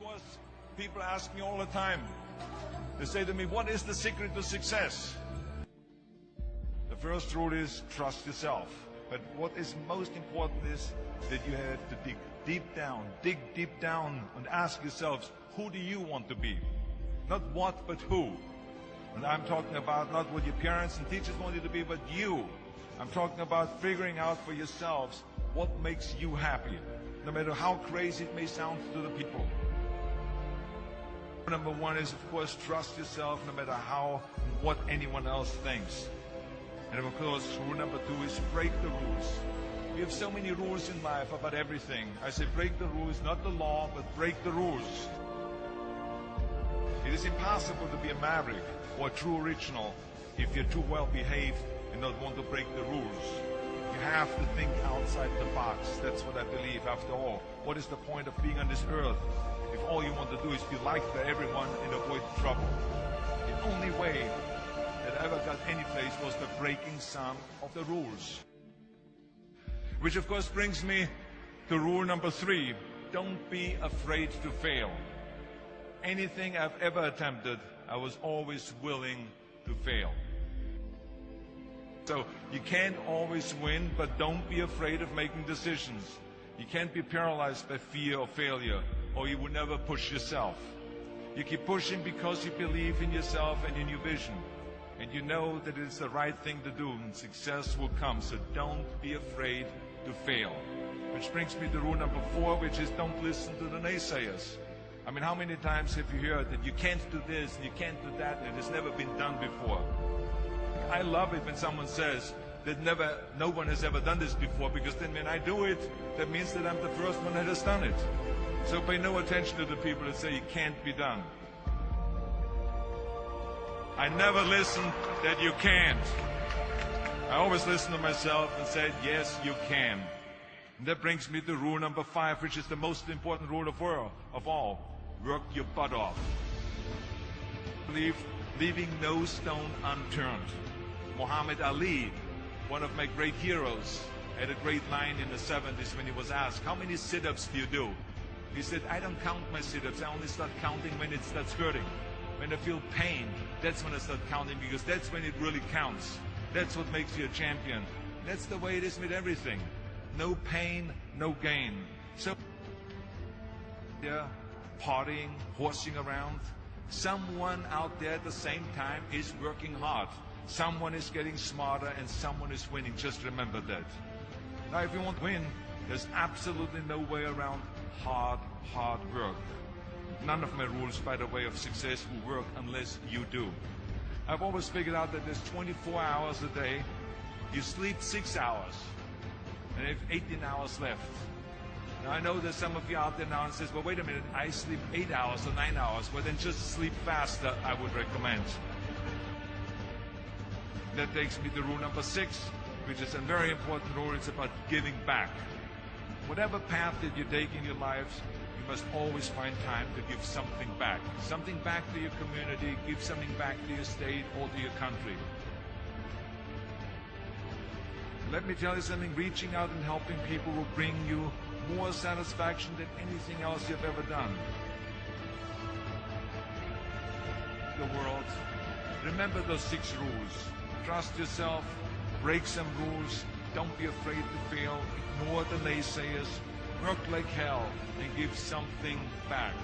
course, people ask me all the time. They say to me, what is the secret to success? The first rule is trust yourself. But what is most important is that you have to dig deep down and ask yourselves, who do you want to be? Not what, but who. And I'm talking about not what your parents and teachers want you to be, but you. I'm talking about figuring out for yourselves what makes you happy, no matter how crazy it may sound to the people. Number one is, of course, trust yourself no matter what anyone else thinks. And of course, rule number two is break the rules. We have so many rules in life about everything. I say break the rules, not the law, but break the rules. It is impossible to be a maverick or a true original if you're too well behaved and not want to break the rules. You have to think outside the box. That's what I believe. After all, what is the point of being on this earth if all you want to do is be liked by everyone and avoid trouble? The only way that I ever got any place was by breaking some of the rules. Which of course brings me to rule number three. Don't be afraid to fail. Anything I've ever attempted, I was always willing to fail. So you can't always win, but don't be afraid of making decisions. You can't be paralyzed by fear of failure, or you will never push yourself. You keep pushing because you believe in yourself and in your vision. And you know that it's the right thing to do, and success will come. So don't be afraid to fail. Which brings me to rule number four, which is don't listen to the naysayers. I mean, how many times have you heard that you can't do this and you can't do that and it's never been done before? I love it when someone says that no one has ever done this before, because then when I do it, that means that I'm the first one that has done it. So pay no attention to the people that say it can't be done. I never listen that you can't. I always listen to myself and say, yes, you can. And that brings me to rule number five, which is the most important rule of all. Work your butt off. Leaving no stone unturned. Muhammad Ali, one of my great heroes, had a great line in the 70s when he was asked, how many sit-ups do you do? He said, I don't count my sit-ups. I only start counting when it starts hurting. When I feel pain, that's when I start counting, because that's when it really counts. That's what makes you a champion. That's the way it is with everything. No pain, no gain. So, yeah, partying, horsing around. Someone out there at the same time is working hard. Someone is getting smarter and someone is winning. Just remember that. Now, if you want to win, there's absolutely no way around hard work. None of my rules, by the way, of success will work unless you do. I've always figured out that there's 24 hours a day. You sleep 6 hours, and you have 18 hours left. Now, I know there's some of you out there now and says, well, wait a minute, I sleep 8 hours or 9 hours. Well, then just sleep faster, I would recommend. That takes me to rule number 6, which is a very important rule. It's about giving back. Whatever path that you take in your lives, you must always find time to give something back. Something back to your community, give something back to your state or to your country. Let me tell you something, reaching out and helping people will bring you more satisfaction than anything else you've ever done. The world. Remember those 6 rules. Trust yourself, break some rules, don't be afraid to fail, ignore the naysayers, work like hell, and give something back.